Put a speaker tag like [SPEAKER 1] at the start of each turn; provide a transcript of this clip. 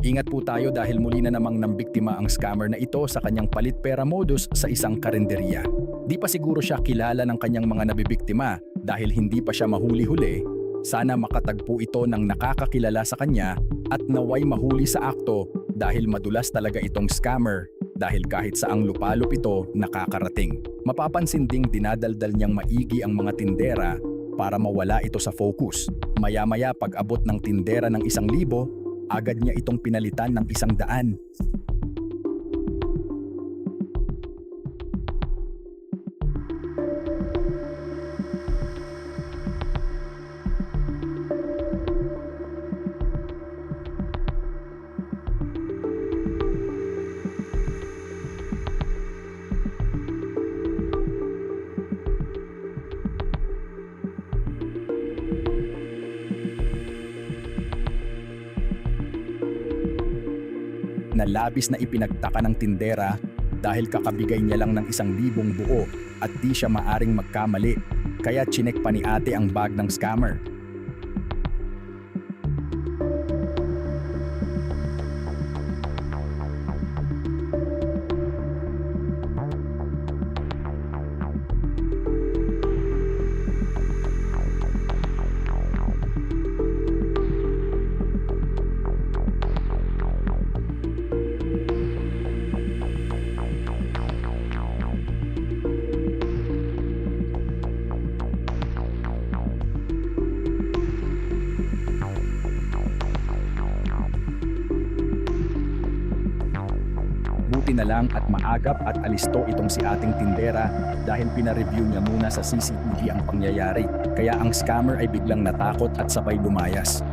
[SPEAKER 1] Ingat po tayo dahil muli na namang nambiktima ang scammer na ito sa kanyang palit pera modus sa isang karinderya. Di pa siguro siya kilala ng kanyang mga nabibiktima dahil hindi pa siya mahuli-huli. Sana makatagpo ito ng nakakakilala sa kanya at naway mahuli sa akto dahil madulas talaga itong scammer dahil kahit saang lupalop ito nakakarating. Mapapansin ding dinadaldal niyang maigi ang mga tindera para mawala ito sa focus. Maya-maya pag abot ng tindera ng 1,000, agad niya itong pinalitan ng 100. Na labis na ipinagtaka ng tindera dahil kakabigay niya lang ng 1,000 buo at di siya maaring magkamali. Kaya chinek pa ni ate ang bag ng scammer. Buti na lang at maagap at alisto itong si ating tindera dahil pinareview niya muna sa CCTV ang pangyayari. Kaya ang scammer ay biglang natakot at sabay lumayas.